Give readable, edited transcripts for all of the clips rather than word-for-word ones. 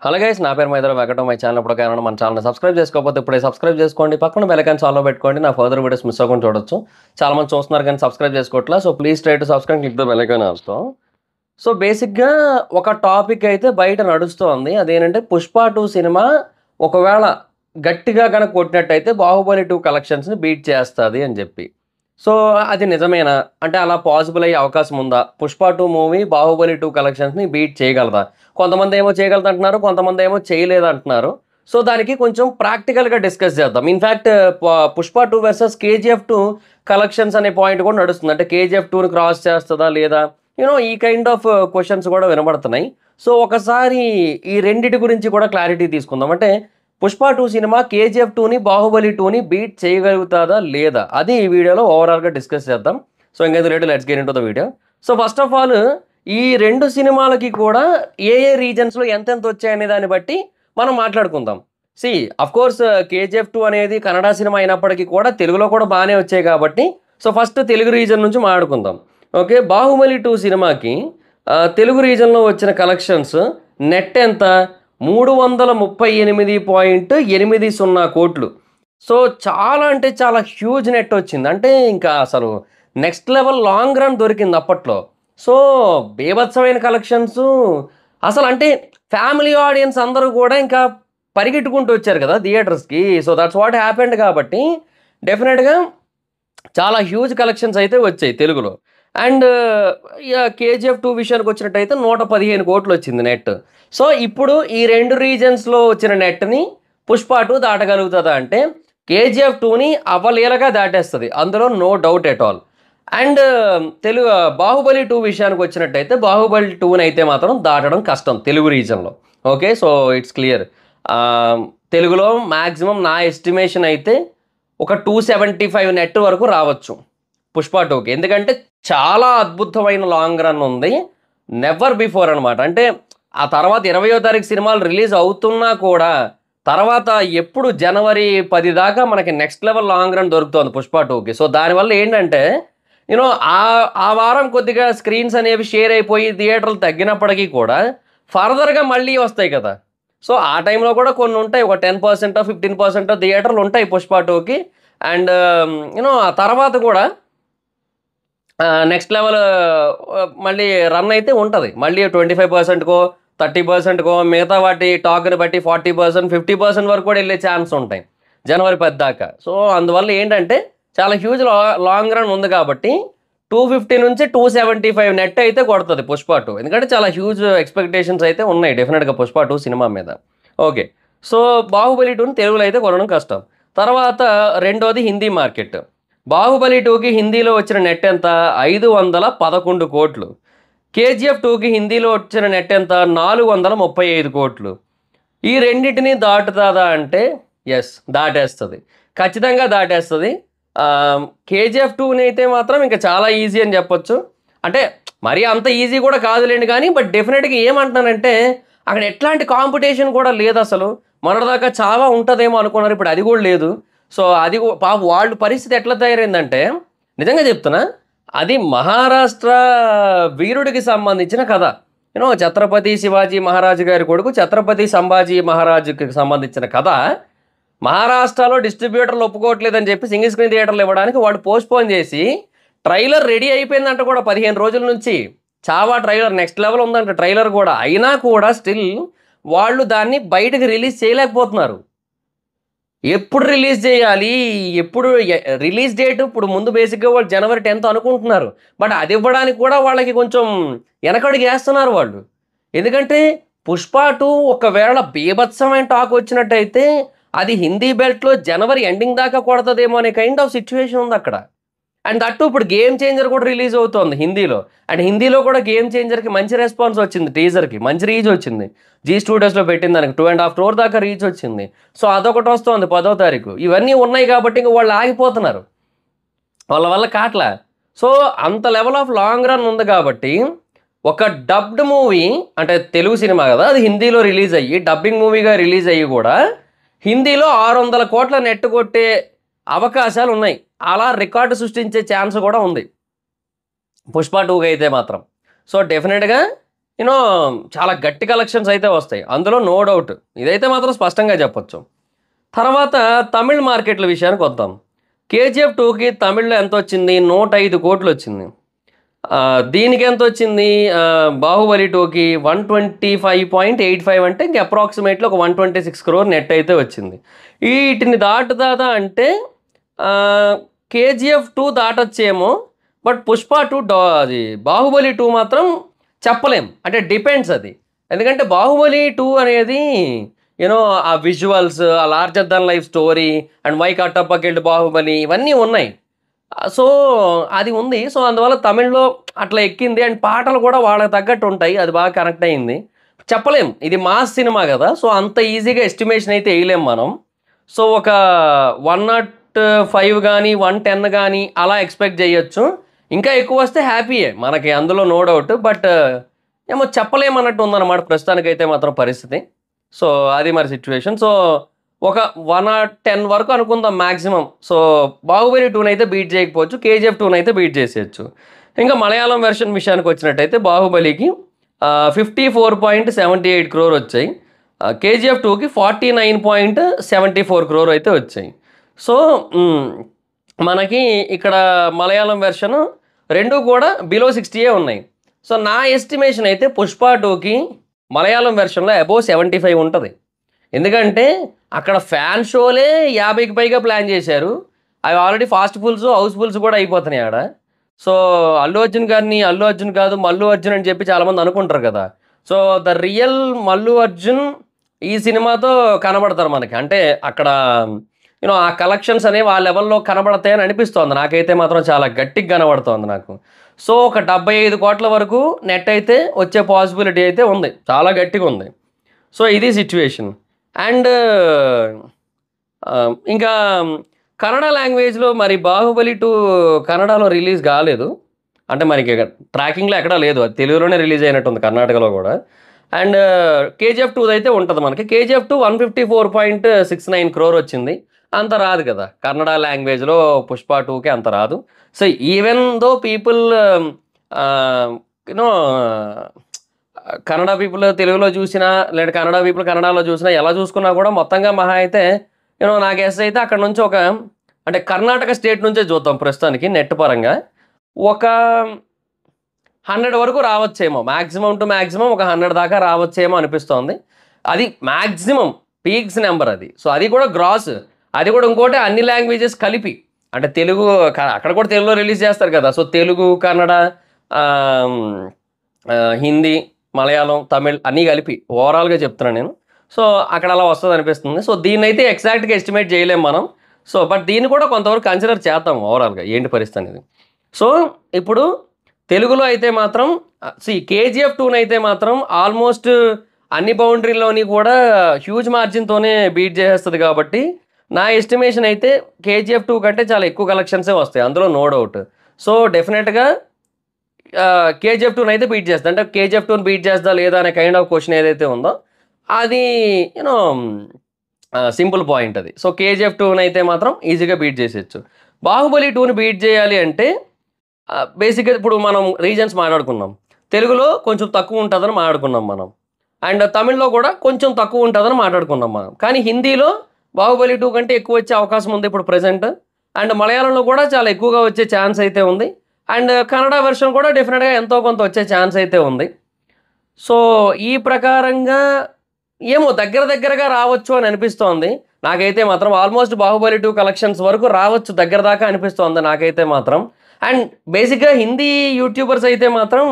Hello guys, నా పేరు మైదర్ Venkatam. My channel ఇప్పుడు కానీ మన ఛానల్ సబ్స్క్రైబ్ చేసుకోకపోతే ఇప్పుడే సబ్స్క్రైబ్ చేసుకోండి. పక్కన బెల్ ఐకాన్ ఆన్లో పెట్టుకోండి. నా ఫర్దర్ వీడియోస్ మిస్ అవ్వకుండా చూడొచ్చు. చాలా మంది చూస్తున్నారు కానీ సబ్స్క్రైబ్ చేసుకోవట్లా. So please try to subscribe, click the bell icon also. So బేసిక్గా ఒక టాపిక్ అయితే బయట నడుస్తోంది. అదేంటంటే పుష్ప 2 సినిమా ఒకవేళ గట్టిగా కనుక కొట్టినట్టయితే బాహుబలి 2 కలెక్షన్స్ని బీట్ చేస్తుంది అని చెప్పి. సో అది నిజమేనా? అంటే అలా పాసిబుల్ అయ్యే అవకాశం ఉందా? పుష్ప 2 మూవీ బాహుబలి 2 కలెక్షన్స్ని బీట్ చేయగలదా? కొంతమంది ఏమో చేయగలదు అంటున్నారు, కొంతమంది ఏమో చేయలేదు అంటున్నారు. సో దానికి కొంచెం ప్రాక్టికల్గా డిస్కస్ చేద్దాం. In fact Pushpa 2 versus KGF 2 collections అనే పాయింట్ కూడా నడుస్తుంది. అంటే కేజీఎఫ్ 2ని క్రాస్ చేస్తుందా లేదా, ఈ కైండ్ ఆఫ్ క్వశ్చన్స్ కూడా వినబడుతున్నాయి. సో ఒకసారి ఈ రెండిటి గురించి కూడా క్లారిటీ తీసుకుందాం. అంటే పుష్ప 2 సినిమా కేజీఎఫ్ 2ని బాహుబలి 2ని బీట్ చేయగలుగుతుందా లేదా, అది ఈ వీడియోలో ఓవరాల్గా డిస్కస్ చేద్దాం. సో ఇంకైతే late, let's get into the video. So first of all ఈ రెండు సినిమాలకి కూడా ఏ రీజన్స్లో ఎంతెంత వచ్చాయనే దాన్ని బట్టి మనం మాట్లాడుకుందాం. అఫ్కోర్స్ కేజీఎఫ్ 2 అనేది కన్నడ సినిమా అయినప్పటికీ కూడా తెలుగులో కూడా బాగానే వచ్చాయి కాబట్టి సో ఫస్ట్ తెలుగు రీజన్ నుంచి మాట్లాడుకుందాం. ఓకే, బాహుబలి 2 సినిమాకి తెలుగు రీజన్లో వచ్చిన కలెక్షన్స్ నెట్ ఎంత? 338.80 కోట్లు. సో చాలా అంటే చాలా హ్యూజ్ నెట్ వచ్చింది. అంటే ఇంకా అసలు నెక్స్ట్ లెవెల్ లాంగ్ రన్ దొరికింది అప్పట్లో. సో బీభత్సమైన కలెక్షన్స్ అసలు. అంటే ఫ్యామిలీ ఆడియన్స్ అందరూ కూడా ఇంకా పరిగెట్టుకుంటూ వచ్చారు కదా థియేటర్స్కి. So that's what happened. కాబట్టి డెఫినెట్గా చాలా హ్యూజ్ కలెక్షన్స్ అయితే వచ్చాయి తెలుగులో. అండ్ కేజీఎఫ్ 2 విషయానికి వచ్చినట్టయితే 115 కోట్లు వచ్చింది నెట్. సో ఇప్పుడు ఈ రెండు రీజన్స్లో వచ్చిన నెట్ని పుష్ప 2 దాటగలుగుతుందా అంటే కేజీఎఫ్ 2ని అవలీలగా దాటేస్తుంది, అందులో no doubt at all. And Baahubali 2 విషయానికి వచ్చినట్టయితే బాహుబలి 2ని అయితే మాత్రం దాటడం కష్టం తెలుగు రీజన్లో. Okay, so it's clear. తెలుగులో మ్యాక్సిమం నా ఎస్టిమేషన్ అయితే ఒక 275 నెట్ వరకు రావచ్చు పుష్ప 2కి. ఎందుకంటే చాలా అద్భుతమైన లాంగ్ రన్ ఉంది, నెవర్ బిఫోర్ అనమాట. అంటే ఆ తర్వాత 20వ తారీఖు సినిమాలు రిలీజ్ అవుతున్నా కూడా తర్వాత ఎప్పుడు జనవరి 10 దాకా మనకి నెక్స్ట్ లెవెల్ లాంగ్ రన్ దొరుకుతుంది పుష్ప 2కి. సో దానివల్ల ఏంటంటే ఆ వారం కొద్దిగా స్క్రీన్స్ అనేవి షేర్ అయిపోయి థియేటర్లు తగ్గినప్పటికీ కూడా ఫర్దర్గా మళ్ళీ వస్తాయి కదా. సో ఆ టైంలో కూడా కొన్ని ఉంటాయి, ఒక 10% 15% థియేటర్లు ఉంటాయి పుష్ప 2కి. అండ్ ఆ తర్వాత కూడా నెక్స్ట్ లెవెల్ మళ్ళీ రన్ అయితే ఉంటుంది. మళ్ళీ 25%కో 30%కో మిగతా వాటి టాక్ని బట్టి 40% 50% వరకు కూడా వెళ్ళే ఛాన్స్ ఉంటాయి జనవరి 10 దాకా. సో అందువల్ల ఏంటంటే చాలా హ్యూజ్ లాంగ్ రన్ ఉంది కాబట్టి 250 నుంచి 275 నెట్ అయితే కొడుతుంది పుష్ప 2. ఎందుకంటే చాలా హ్యూజ్ ఎక్స్పెక్టేషన్స్ అయితే ఉన్నాయి డెఫినెట్గా పుష్ప 2 సినిమా మీద. ఓకే, సో బాహుబలి 2ని తెలుగులో అయితే కొనడం కష్టం. తర్వాత రెండోది హిందీ మార్కెట్. బాహుబలి 2కి హిందీలో వచ్చిన నెట్ ఎంత? 511 కోట్లు. కేజీఎఫ్ 2కి హిందీలో వచ్చిన నెట్ ఎంత? 435 కోట్లు. ఈ రెండింటిని దాటుతుందా అంటే ఎస్, దాటేస్తుంది, ఖచ్చితంగా దాటేస్తుంది. కేజీఎఫ్ 2ని అయితే మాత్రం ఇంకా చాలా ఈజీ అని చెప్పొచ్చు. అంటే మరీ అంత ఈజీ కూడా కాదులేండి కానీ, బట్ డెఫినెట్గా ఏమంటున్నానంటే అక్కడ ఎట్లాంటి కాంపిటీషన్ కూడా లేదు అసలు. మొన్నటిదాకా చాలా ఉంటుందేమో అనుకున్నారు, ఇప్పుడు అది కూడా లేదు. సో అది పాప వాళ్ళ పరిస్థితి ఎట్లా తయారైందంటే నిజంగా చెప్తున్నా, అది మహారాష్ట్ర వీరుడికి సంబంధించిన కథ. ఛత్రపతి శివాజీ మహారాజు గారి కొడుకు ఛత్రపతి సంభాజీ మహారాజుకి సంబంధించిన కథ. మహారాష్ట్రలో డిస్ట్రిబ్యూటర్లు ఒప్పుకోవట్లేదని చెప్పి సింగిల్ స్క్రీన్ థియేటర్లు ఇవ్వడానికి వాళ్ళు పోస్ట్పోన్ చేసి ట్రైలర్ రెడీ అయిపోయిందంట కూడా 15 రోజుల నుంచి. చావా ట్రైలర్ నెక్స్ట్ లెవెల్ ఉందంట ట్రైలర్ కూడా. అయినా కూడా స్టిల్ వాళ్ళు దాన్ని బయటకు రిలీజ్ చేయలేకపోతున్నారు. ఎప్పుడు రిలీజ్ చేయాలి, ఎప్పుడు రిలీజ్ డేట్ ఇప్పుడు ముందు బేసిక్గా వాళ్ళు జనవరి 10th అనుకుంటున్నారు. బట్ అది ఇవ్వడానికి కూడా వాళ్ళకి కొంచెం వెనకడుగు వేస్తున్నారు వాళ్ళు. ఎందుకంటే పుష్ప 2 ఒకవేళ బీభత్సమైన టాక్ వచ్చినట్టయితే అది హిందీ బెల్ట్లో జనవరి ఎండింగ్ దాకా కొడుతుందేమో అనే కైండ్ ఆఫ్ సిచ్యువేషన్ ఉంది అక్కడ. అండ్ దట్టు ఇప్పుడు గేమ్ చేంజర్ కూడా రిలీజ్ అవుతుంది హిందీలో. అండ్ హిందీలో కూడా గేమ్ చేంజర్కి మంచి రెస్పాన్స్ వచ్చింది, టీజర్కి మంచి రీచ్ వచ్చింది. జీ స్టూడియోస్లో పెట్టిన దానికి 2.5 crore దాకా రీచ్ వచ్చింది. సో అదొకటి వస్తుంది 10వ తారీఖు. ఇవన్నీ ఉన్నాయి కాబట్టి ఇంక వాళ్ళు ఆగిపోతున్నారు, వాళ్ళ వల్ల కాట్లా. సో అంత లెవెల్ ఆఫ్ లాంగ్ రన్ ఉంది కాబట్టి ఒక డబ్డ్ మూవీ, అంటే తెలుగు సినిమా కదా, అది హిందీలో రిలీజ్ అయ్యి డబ్బింగ్ మూవీగా రిలీజ్ అయ్యి కూడా హిందీలో 600 కోట్ల నెట్ కొట్టే అవకాశాలు ఉన్నాయి. అలా రికార్డు సృష్టించే ఛాన్స్ కూడా ఉంది పుష్ప 2కి అయితే మాత్రం. సో డెఫినెట్గా యూనో చాలా గట్టి కలెక్షన్స్ అయితే వస్తాయి, అందులో నో డౌట్. ఇదైతే మాత్రం స్పష్టంగా చెప్పొచ్చు. తర్వాత తమిళ్ మార్కెట్ల విషయానికి వద్దాం. కేజీఎఫ్ 2కి తమిళ్లో ఎంత వచ్చింది? 105 కోట్లు వచ్చింది. దీనికి ఎంత వచ్చింది? బాహుబలి 2కి 125.85 అంటే ఇంక అప్రాక్సిమేట్లీ ఒక 126 crore నెట్ అయితే వచ్చింది. వీటిని దాటుదాదా అంటే కేజీఎఫ్ 2 దాటొచ్చేమో, బట్ పుష్ప 2 అది బాహుబలి 2 మాత్రం చెప్పలేం. అంటే డిపెండ్స్ అది. ఎందుకంటే బాహుబలి 2 అనేది యూనో ఆ విజువల్స్, ఆ larger than life story and why కట్టప్పకెళ్ళి బాహుబలి ఇవన్నీ ఉన్నాయి. సో అది ఉంది. సో అందువల్ల తమిళ్లో అట్లా ఎక్కింది. అండ్ పాటలు కూడా వాళ్ళకి తగ్గట్టు ఉంటాయి. అది బాగా కనెక్ట్ అయింది. చెప్పలేం, ఇది మాస్ సినిమా కదా, సో అంత ఈజీగా ఎస్టిమేషన్ అయితే వేయలేం మనం. సో ఒక 105 కానీ 110 కానీ అలా ఎక్స్పెక్ట్ చేయొచ్చు. ఇంకా ఎక్కువ వస్తే హ్యాపీయే మనకి, అందులో నో డౌట్. బట్ ఏమో చెప్పలేమన్నట్టు ఉందన్నమాట ప్రస్తుతానికైతే మాత్రం పరిస్థితి. సో అది మరి సిచ్యువేషన్. సో ఒక 110 వరకు అనుకుందాం మ్యాక్సిమం. సో బాహుబలి 2 అయితే బీట్ చేయకపోవచ్చు, కేజీఎఫ్ 2 అయితే బీట్ చేసేయచ్చు. ఇంకా మలయాళం వెర్షన్ విషయానికి వచ్చినట్టయితే బాహుబలికి 54.78 crore వచ్చాయి. కేజీఎఫ్ 2కి 49.74 crore అయితే వచ్చాయి. సో మనకి ఇక్కడ మలయాళం వెర్షన్ రెండు కూడా బిలో 60 ఉన్నాయి. సో నా ఎస్టిమేషన్ అయితే పుష్ప 2కి మలయాళం వెర్షన్లో అబోవ్ 75 ఉంటుంది. ఎందుకంటే అక్కడ ఫ్యాన్ షోలే 50కి పైగా ప్లాన్ చేశారు. అవి ఆల్రెడీ ఫాస్ట్ ఫుల్స్, హౌస్ఫుల్స్ కూడా అయిపోతున్నాయి ఆడ. సో అల్లు అర్జున్ గారిని అల్లు అర్జున్ కాదు మల్లు అర్జున్ అని చెప్పి చాలామంది అనుకుంటారు కదా. So the real Mallu Arjun ఈ సినిమాతో కనబడతారు మనకి. అంటే అక్కడ యూనో ఆ కలెక్షన్స్ అనేవి ఆ లెవెల్లో కనబడతాయని అనిపిస్తోంది నాకైతే మాత్రం, చాలా గట్టిగా కనబడుతోంది నాకు. సో ఒక 75 కోట్ల వరకు నెట్ అయితే వచ్చే పాసిబిలిటీ అయితే ఉంది, చాలా గట్టిగా ఉంది. సో ఇది సిచ్యువేషన్. అండ్ ఇంకా కన్నడ లాంగ్వేజ్లో మరి బాహుబలి 2 కన్నడలో రిలీజ్ కాలేదు. అంటే మనకి ట్రాకింగ్లో ఎక్కడా లేదు, అది తెలుగులోనే రిలీజ్ అయినట్టుంది కర్ణాటకలో కూడా. అండ్ కేజీఎఫ్ 2 అయితే ఉంటుంది మనకి. కేజీఎఫ్ 2 154.69 crore వచ్చింది. అంత రాదు కదా కన్నడ లాంగ్వేజ్లో పుష్ప 2కి, అంత రాదు. So even though people you know Kannada people తెలుగులో చూసినా, లేదా కన్నడ పీపుల్ కన్నడలో చూసినా, ఎలా చూసుకున్నా కూడా మొత్తంగా మహా అయితే యూనో నా గెస్ అయితే అక్కడ నుంచి ఒక, అంటే కర్ణాటక స్టేట్ నుంచే చూద్దాం ప్రస్తుతానికి నెట్ పరంగా, ఒక 100 వరకు రావచ్చేమో. మ్యాక్సిమం టు మ్యాక్సిమం ఒక 100 దాకా రావచ్చేమో అనిపిస్తోంది. అది మ్యాక్సిమం పీక్స్ నెంబర్ అది. సో అది కూడా గ్రాస్, అది కూడా ఇంకోటి అన్ని లాంగ్వేజెస్ కలిపి. అంటే తెలుగు అక్కడ కూడా తెలుగులో రిలీజ్ చేస్తారు కదా. సో తెలుగు, కన్నడ, హిందీ, మలయాళం, తమిళ్ అన్నీ కలిపి ఓవరాల్గా చెప్తున్నాను నేను. సో అక్కడ అలా వస్తుంది అనిపిస్తుంది. సో దీన్ని అయితే ఎగ్జాక్ట్గా ఎస్టిమేట్ చేయలేం మనం. సో బట్ దీన్ని కూడా కొంతవరకు కన్సిడర్ చేద్దాం ఓవరాల్గా ఏంటి పరిస్థితి అనేది. సో ఇప్పుడు తెలుగులో అయితే మాత్రం కేజీఎఫ్ 2 అయితే మాత్రం ఆల్మోస్ట్ అన్ని బౌండరీలోని కూడా హ్యూజ్ మార్జిన్తోనే బీట్ చేసేస్తుంది. కాబట్టి నా ఎస్టిమేషన్ అయితే కేజీఎఫ్ 2 కంటే చాలా ఎక్కువ కలెక్షన్సే వస్తాయి, అందులో నో డౌట్. సో డెఫినెట్గా కేజీఎఫ్ 2 అయితే బీట్ చేస్తా. అంటే కేజీఎఫ్ 2 బీట్ చేస్తా లేదా అనే కైండ్ ఆఫ్ క్వశ్చన్ ఏదైతే ఉందో అది యూనో సింపుల్ పాయింట్ అది. సో కేజీఎఫ్ 2 అయితే మాత్రం ఈజీగా బీట్ చేసేయచ్చు. బాహుబలి 2ని బీట్ చేయాలి అంటే బేసిక్గా ఇప్పుడు మనం రీజన్స్ మాట్లాడుకున్నాం. తెలుగులో కొంచెం తక్కువ ఉంటుందని మాట్లాడుకున్నాం మనం. అండ్ తమిళ్లో కూడా కొంచెం తక్కువ ఉంటుందని మాట్లాడుకున్నాం మనం. కానీ హిందీలో బాహుబలి 2 కంటే ఎక్కువ వచ్చే అవకాశం ఉంది ఇప్పుడు ప్రజెంట్. అండ్ మలయాళంలో కూడా చాలా ఎక్కువగా వచ్చే ఛాన్స్ అయితే ఉంది. అండ్ కన్నడ వెర్షన్ కూడా డెఫినెట్గా ఎంతో కొంత వచ్చే ఛాన్స్ అయితే ఉంది. సో ఈ ప్రకారంగా ఏమో దగ్గరగా రావచ్చు అని అనిపిస్తోంది నాకైతే మాత్రం. ఆల్మోస్ట్ బాహుబలి 2 కలెక్షన్స్ వరకు రావచ్చు, దగ్గర దాకా అనిపిస్తోంది నాకైతే మాత్రం. అండ్ బేసిక్గా హిందీ యూట్యూబర్స్ అయితే మాత్రం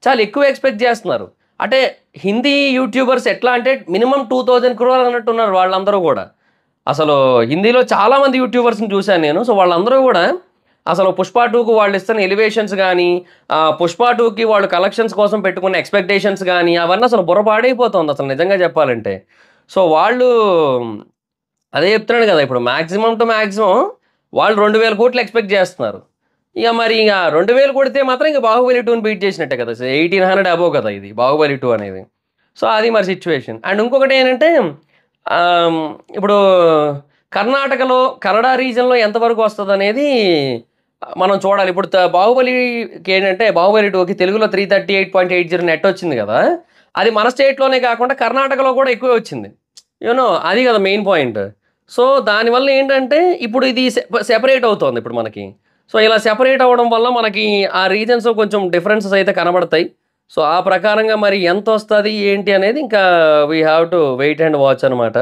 చాలా ఎక్కువ ఎక్స్పెక్ట్ చేస్తున్నారు. అంటే హిందీ యూట్యూబర్స్ ఎట్లా అంటే మినిమం 2000 crore అన్నట్టున్నారు వాళ్ళందరూ కూడా. అసలు హిందీలో చాలామంది యూట్యూబర్స్ని చూశాను నేను. సో వాళ్ళందరూ కూడా అసలు పుష్ప 2కు వాళ్ళు ఇస్తున్న ఎలివేషన్స్ కానీ, పుష్ప 2కి వాళ్ళు కలెక్షన్స్ కోసం పెట్టుకున్న ఎక్స్పెక్టేషన్స్ కానీ అవన్నీ అసలు బుర్రపాడైపోతుంది అసలు నిజంగా చెప్పాలంటే. సో వాళ్ళు అదే చెప్తున్నాడు కదా, ఇప్పుడు మ్యాక్సిమం టు మ్యాక్సిమం వాళ్ళు 2000 కోట్లు ఎక్స్పెక్ట్ చేస్తున్నారు. ఇక మరి ఇక 2000 కొడితే మాత్రం ఇక బాహుబలి 2ని బీట్ చేసినట్టే కదా. 1800 అబోవ్ కదా ఇది బాహుబలి 2 అనేది. సో అది మరి సిచ్యువేషన్. అండ్ ఇంకొకటి ఏంటంటే ఇప్పుడు కర్ణాటకలో కన్నడ రీజన్లో ఎంతవరకు వస్తుంది అనేది మనం చూడాలి. ఇప్పుడు 'బాహుబలికి' ఏంటంటే 'బాహుబలి 2కి' తెలుగులో 338.80 నెట్ వచ్చింది కదా! అది మన స్టేట్‌లోనే కాకుండా కర్ణాటకలో కూడా ఎక్కువే వచ్చింది. అది కదా మెయిన్ పాయింట్. సో, దానివల్ల ఏంటంటే ఇప్పుడు ఇది సెపరేట్ అవుతోంది ఇప్పుడు మనకి. సో, ఇలా సెపరేట్ అవ్వడం వల్ల మనకి ఆ రీజన్స్‌లో కొంచెం డిఫరెన్సెస్ అయితే కనబడతాయి. సో, ఆ ప్రకారంగా మరి ఎంతొస్తది ఏంటి అనేది ఇంకా we have to wait and watch అనమాట.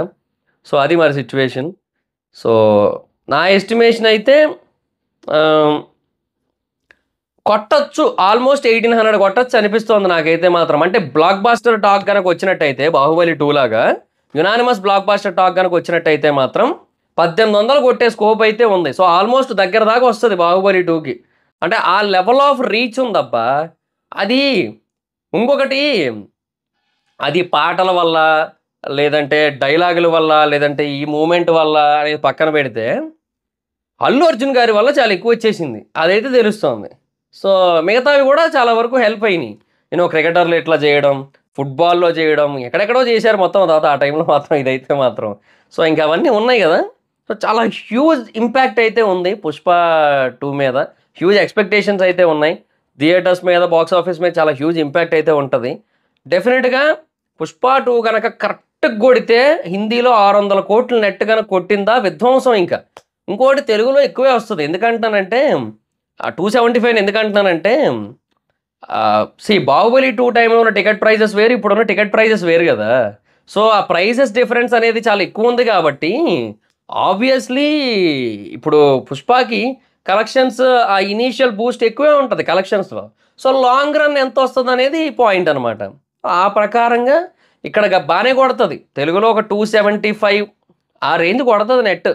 సో, అది మరి సిట్యుయేషన్. సో, నా ఎస్టిమేషన్ అయితే ఆహ్, కొట్టొచ్చు. ఆల్‌మోస్ట్ 1800 కొట్టొచ్చు అనిపిస్తోంది నాకైతే మాత్రం. అంటే బ్లాక్ బస్టర్ టాక్ గనక వచ్చినట్టయితే 'బాహుబలి 2' లాగా యునానిమస్ బ్లాక్ బస్టర్ టాక్ గనక వచ్చినట్టయితే మాత్రం 1800 కొట్టే స్కోప్ అయితే ఉంది. సో, ఆల్‌మోస్ట్ దగ్గర దాకా వస్తది 'బాహుబలి 2'కి. అంటే ఆ లెవెల్ ఆఫ్ రీచ్ ఉందబ్బా! అది ఇంకొకటి అది పాటల వల్ల, లేదంటే డైలాగుల వల్ల, లేదంటే ఈ మూవ్‌మెంట్ వల్ల అనేది పక్కన పెడితే, అల్లు అర్జున్ గారి వల్ల చాలా ఎక్కువొచ్చేసింది. అదైతే తెలుస్తోంది. సో, మిగతావి గూడా చాలా వరకు హెల్ప్ అయినియి. క్రికెటర్లు ఇట్లా జేయడం, ఫుట్‌బాల్‌లో జేయడం, ఎక్కడెక్కడో జేశారు మొత్తం తర్వాత ఆ టైంలో మాత్రం ఇదైతే మాత్రం. సో, ఇంక అవన్నీ ఉన్నాయి గదా! సో, చాలా హ్యూజ్ ఇంపాక్ట్ అయితే ఉంది 'పుష్ప 2' మీద. హ్యూజ్ ఎక్స్‌పెక్టేషన్స్ అయితే ఉన్నాయి. థియేటర్స్ మీద, బాక్స్ ఆఫీస్ మీద చాలా హ్యూజ్ ఇంపాక్ట్ అయితే ఉంటది. డెఫినిట్‌గా 'పుష్ప 2' గనక కరెక్ట్‌గా గొడితే హిందీలో 600,00,00,000 నెట్ గనక కొట్టిందా విధ్వంసం ఇంక. ఇంకోటి తెలుగులో ఎక్కువే వస్తది. ఎందుకంటున్నానంటే 275 ఎందుకంటున్నానంటే 'బాహుబలి 2' టైమ్‌లో ఉన్న టికెట్ ప్రైజెస్ వేరు, ఇప్పుడున్న టికెట్ ప్రైజెస్ వేరు గదా! సో, ఆ ప్రైజెస్ డిఫరెన్స్ అనేది చాలా ఎక్కువుంది గాబట్టి, ఆబ్వియస్‌లీ ఇప్పుడు 'పుష్పకి' కలెక్షన్స్ ఆ ఇనీషియల్ బూస్ట్ ఎక్కువే ఉంటది కలెక్షన్స్‌లో. సో, లాంగ్ రన్ ఎంతొస్తదనేది పాయింట్ అనమాట. ఆ ప్రకారంగా ఇక్కడ బానే కొడతది. తెలుగులో ఒక 275 ఆ రేంజ్ కొడతది నెట్.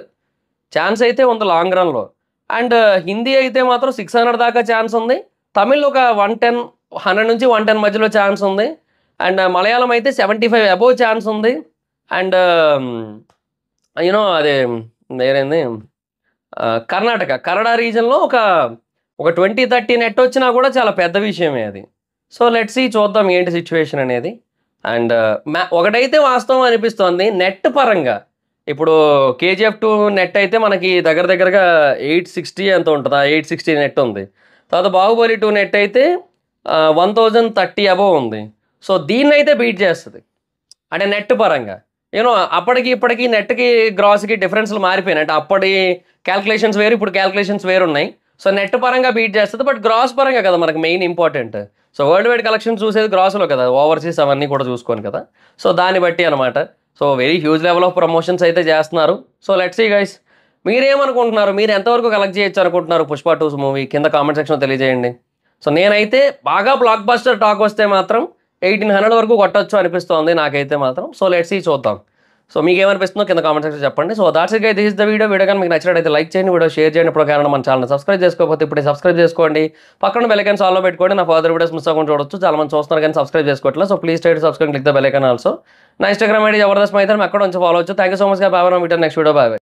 ఛాన్స్ అయితే ఉంది లాంగ్ రన్‌లో. అండ్ హిందీ అయితే మాత్రం 600 దాకా ఛాన్స్ ఉంది. తమిళ్ ఒక 110, 100-110 మధ్యలో ఛాన్స్ ఉంది. అండ్ మలయాళం అయితే 75 అబోవ్ ఛాన్స్ ఉంది. అండ్ అదే వేరేంది కర్ణాటక, కన్నడ రీజియన్‌లో ఒక 20, 30 నెట్ వచ్చినా కూడా చాలా పెద్ద విషయమే అది. సో, లెట్స్ సీ చూద్దాం ఏంటి సిట్యుయేషన్ అనేది. అండ్ ఒకటైతే వాస్తవం అనిపిస్తోంది నెట్ పరంగా. ఇప్పుడు 'కేజీఎఫ్ 2' నెట్ అయితే మనకి దగ్గర దగ్గరగా 860 ఎంతో ఉంటదా? 860 నెట్ ఉంది. తర్వాత 'బాహుబలి 2' నెట్ అయితే 1030 అబోవ్ ఉంది. సో, దీన్నైతే బీట్ చేస్తది. అంటే నెట్ పరంగా. అప్పటికి ఇప్పటికి నెట్‌కి, గ్రాస్‌కి డిఫరెన్స్‌లు మారిపోయినాయి. అంటే అప్పటి కాలిక్యులేషన్స్ వేరు, ఇప్పుడు కాలిక్యులేషన్స్ వేరున్నాయి. సో, నెట్ పరంగా బీట్ చేస్తది. బట్ గ్రాస్ పరంగా కదా మనకు main important. So, world wide collections చూసేది గ్రాస్‌లో కదా! ఓవర్‌సీస్ అవన్నీ కూడా చూసుకోను కదా! సో, దాన్ని బట్టి అనమాట. So, very huge level of promotions అయితే చేస్తున్నారు. So, let's see guys. మీరేమనుకుంటున్నారు? మీరు ఎంతవరకు కలెక్ట్ చేయొచ్చు అనుకుంటున్నారు 'పుష్ప 2' మూవీ? కింద కామెంట్ సెక్షన్‌లో తెలియజేయండి. సో, నేనైతే బాగా బ్లాక్ బస్టర్ టాక్ వస్తే మాత్రం 1800 వరకు కొట్టొచ్చు అనిపిస్తోంది నాకైతే మాత్రం. సో, లెట్స్ సీ చూద్దాం. సో, మీకేమనిపిస్తుందో కింద కామెంట్ సెక్షన్‌లో చెప్పండి. So, that's it guys. This is the video. Video గాని మీకు నచ్చినట్లయితే లైక్ చేయండి. వీడియో షేర్ చేయండి. ఇప్పుడు కారణం మన ఛానెల్‌ని సబ్స్క్రైబ్ చేసుకోకపోతే ఇప్పుడే సబ్స్క్రైబ్ చేసుకోండి. పక్కన బెల్ ఐకాన్ ఆల్‌లో పెట్టుకోండి. నా ఫర్దర్ వీడియోస్ మిస్ అవ్వకుండా చూడొచ్చు. చాలా మంది చూస్తున్నారు కానీ సబ్స్క్రైబ్ చేసుకోవట్లేదు. So, please try to subscribe, click the bell icon also. నా ఇన్‌స్టాగ్రామ్ ఐడీ జబర్దస్త్ మైథిలి, అక్కడ నుంచి ఫాలో అవ్వచ్చు. Thank you so much. By by. Meet next video. By by.